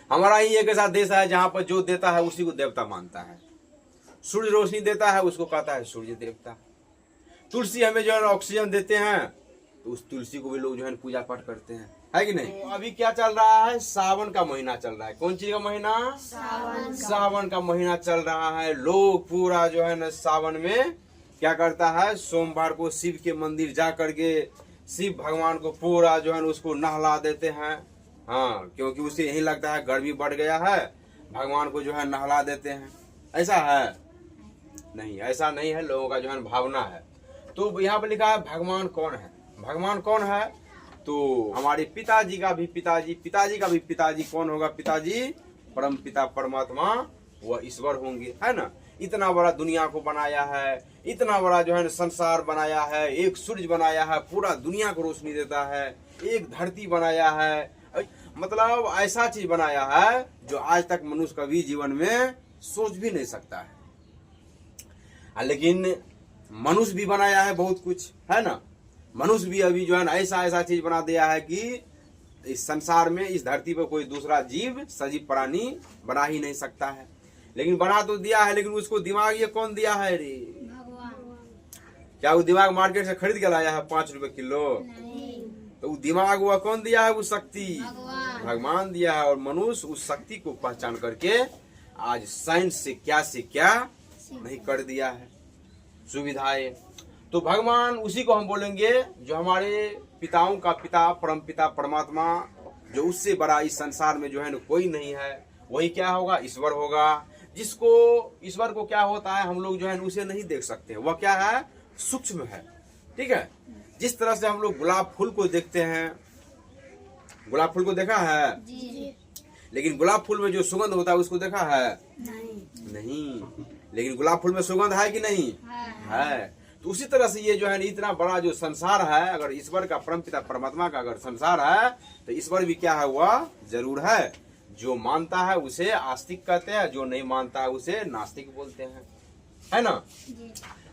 हमारा ही एक ऐसा देश है जहाँ पर जो देता है उसी को देवता मानता है। सूर्य रोशनी देता है उसको कहता है सूर्य देवता। तुलसी हमें जो है ऑक्सीजन देते हैं तो उस तुलसी को भी लोग जो है पूजा पाठ करते हैं, है कि नहीं। तो अभी क्या चल रहा है, सावन का महीना चल रहा है। कौन चीज का महीना? सावन का महीना चल रहा है। लोग पूरा जो है ना सावन में क्या करता है, सोमवार को शिव के मंदिर जा करके शिव भगवान को पूरा जो है उसको नहला देते हैं। हाँ, क्योंकि उसे यही लगता है गर्मी बढ़ गया है, भगवान को जो है नहला देते हैं। ऐसा है? नहीं, ऐसा नहीं है। लोगों का जो है भावना है। तो यहाँ पर लिखा है भगवान कौन है। भगवान कौन है? तो हमारे पिताजी का भी पिताजी, पिताजी का भी पिताजी कौन होगा? पिताजी परम पिता परमात्मा, वह ईश्वर होंगे, है ना। इतना बड़ा दुनिया को बनाया है, इतना बड़ा जो है संसार बनाया है, एक सूरज बनाया है, पूरा दुनिया को रोशनी देता है, एक धरती बनाया है, मतलब ऐसा चीज बनाया है जो आज तक मनुष्य कभी जीवन में सोच भी नहीं सकता है। लेकिन मनुष्य भी बनाया है बहुत कुछ, है ना। मनुष्य भी अभी जो है ना ऐसा ऐसा चीज बना दिया है कि इस संसार में, इस धरती पर कोई दूसरा जीव, सजीव प्राणी बना ही नहीं सकता है। लेकिन बना तो दिया है, लेकिन उसको दिमाग ये कौन दिया है रे? क्या वो दिमाग मार्केट से खरीद के लाया है 5 रुपए किलो? तो वो दिमाग वह कौन दिया है? वो शक्ति भगवान दिया है। और मनुष्य उस शक्ति को पहचान करके आज साइंस से क्या नहीं कर दिया है, सुविधाएं। तो भगवान उसी को हम बोलेंगे जो हमारे पिताओं का पिता, परम पिता परमात्मा, जो उससे बड़ा इस संसार में जो है ना कोई नहीं है। वही क्या होगा? ईश्वर होगा। जिसको ईश्वर को क्या होता है, हम लोग जो है उसे नहीं देख सकते। वह क्या है? सूक्ष्म है, ठीक है। जिस तरह से हम लोग गुलाब फूल को देखते हैं, गुलाब फूल को देखा है जी। लेकिन गुलाब फूल में जो सुगंध होता है उसको देखा है? नहीं। लेकिन गुलाब फूल में सुगंध है कि नहीं? है। तो उसी तरह से ये जो है इतना बड़ा जो संसार है, अगर ईश्वर का, परमपिता परमात्मा का अगर संसार है तो ईश्वर भी क्या है? वह जरूर है। जो मानता है उसे आस्तिक कहते हैं, जो नहीं मानता है उसे नास्तिक बोलते हैं, है ना।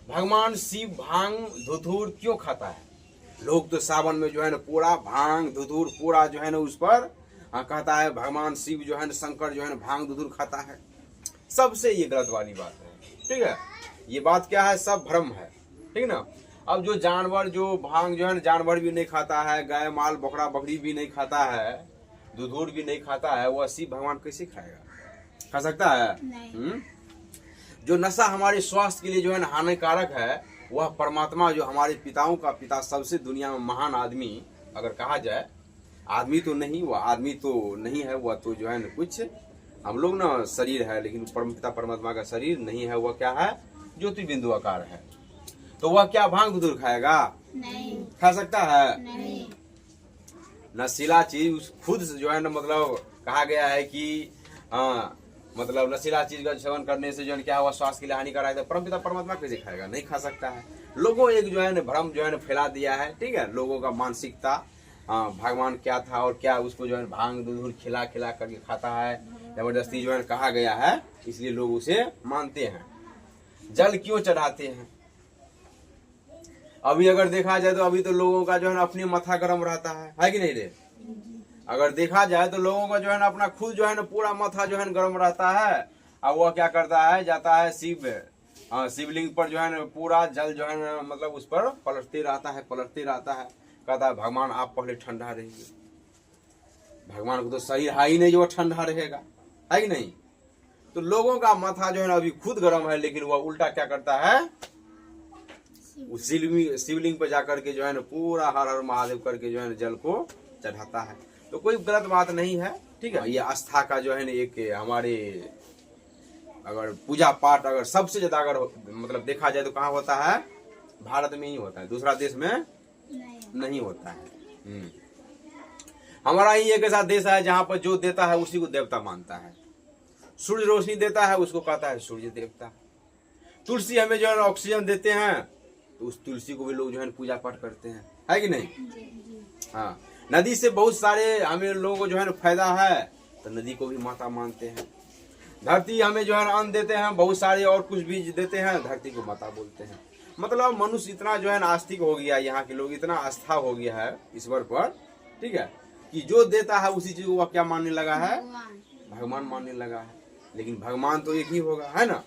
भगवान शिव भांग धतूर क्यों खाता है? लोग तो सावन में जो है ना पूरा भांग धतूर पूरा जो है ना उस पर कहता है भगवान शिव जो है ना, शंकर जो है ना भांग धतूर खाता है। सबसे ये गलत वाली बात है, ठीक है। ये बात क्या है? सब भ्रम है, ठीक ना। अब जो जानवर, जो भांग जो है ना जानवर भी नहीं खाता है, गाय माल बकरा बकरी भी नहीं खाता है, धतूर भी नहीं खाता है, वह शिव भगवान कैसे खाएगा? खा सकता है? जो नशा हमारे स्वास्थ्य के लिए जो है ना हानिकारक है, वह परमात्मा जो हमारे पिताओं का पिता, सबसे दुनिया में महान आदमी अगर कहा जाए, आदमी तो नहीं, वह आदमी तो नहीं है, वह तो जो है ना कुछ हम लोग ना शरीर है, लेकिन परम पिता परमात्मा का शरीर नहीं है। वह क्या है? ज्योति बिंदु आकार है। तो वह क्या भांग धतूर खाएगा? नहीं। खा सकता है? नहीं। नशीला चीज खुद से जो है ना, मतलब कहा गया है कि मतलब नशीला चीज का सेवन करने से जो है क्या हुआ, स्वास्थ्य के लिए हानिकारक है। परमपिता परमात्मा कैसे खाएगा? नहीं खा सकता है। लोगों एक जो है ना भ्रम जो है ना फैला दिया है, ठीक है। लोगों का मानसिकता, भगवान क्या था और क्या उसको जो है भांग धतूर खिला खिला करके खाता है, जबरदस्ती जो है कहा गया है, इसलिए लोग उसे मानते हैं। जल क्यों चढ़ाते हैं? अभी अगर देखा जाए तो अभी तो लोगों का जो है ना अपनी माथा गर्म रहता है कि नहीं रे? अगर देखा जाए तो लोगों का जो है ना अपना खुद जो है ना पूरा माथा जो है गर्म रहता है। अब वह क्या करता है? जाता है शिवलिंग पर जो है ना पूरा जल जो है ना मतलब उस पर पलटते रहता है, कहता है भगवान आप पहले ठंडा रहिए। भगवान को तो शरीर है ही नहीं जो ठंडा रहेगा, है कि नहीं। तो लोगों का माथा जो है ना अभी खुद गर्म है, लेकिन वह उल्टा क्या करता है? उस शिवलिंग पर जाकर के जो है ना पूरा हर हर महादेव करके जो है ना जल को चढ़ाता है। तो कोई गलत बात नहीं है, ठीक है। ये आस्था का जो है ना एक हमारे, अगर पूजा पाठ अगर सबसे ज्यादा अगर मतलब देखा जाए तो कहाँ होता है? भारत में ही होता है, दूसरा देश में नहीं होता है। हमारा ही एक ऐसा देश है जहाँ पर जो देता है उसी को देवता मानता है। सूर्य रोशनी देता है उसको कहता है सूर्य देवता। तुलसी हमें जो है ऑक्सीजन देते हैं तो उस तुलसी को भी लोग जो है पूजा पाठ करते हैं, है कि नहीं। हाँ, नदी से बहुत सारे हमें लोगों को जो है फायदा है, तो नदी को भी माता मानते हैं। धरती हमें जो है अन्न देते हैं, बहुत सारे और कुछ बीज देते हैं, धरती को माता बोलते हैं। मतलब मनुष्य इतना जो है आस्तिक हो गया, यहाँ के लोग इतना आस्था हो गया है ईश्वर पर, ठीक है, कि जो देता है उसी चीज को वह क्या मानने लगा है? भगवान मानने लगा है। लेकिन भगवान तो एक ही होगा, है ना।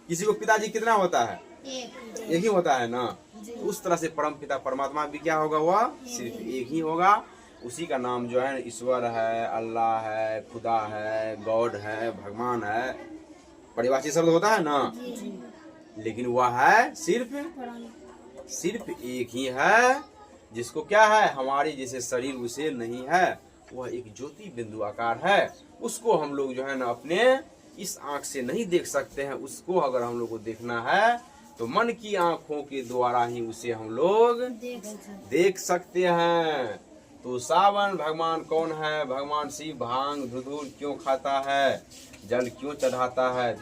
किसी को पिताजी कितना होता है, एक ही होता है ना। तो उस तरह से परम पिता परमात्मा भी क्या होगा, वह सिर्फ एक ही होगा। उसी का नाम जो है ईश्वर है, अल्लाह है, खुदा है, गॉड है, भगवान है, परिभाषित शब्द होता है ना। लेकिन वह है सिर्फ एक ही है, जिसको क्या है, हमारी जैसे शरीर उसे नहीं है, वह एक ज्योति बिंदु आकार है। उसको हम लोग जो है ना अपने इस आंख से नहीं देख सकते हैं। उसको अगर हम लोग को देखना है तो मन की आंखों के द्वारा ही उसे हम लोग देख सकते हैं। तो सावन भगवान कौन है, भगवान शिव भांग धतूर क्यों खाता है, जल क्यों चढ़ाता है।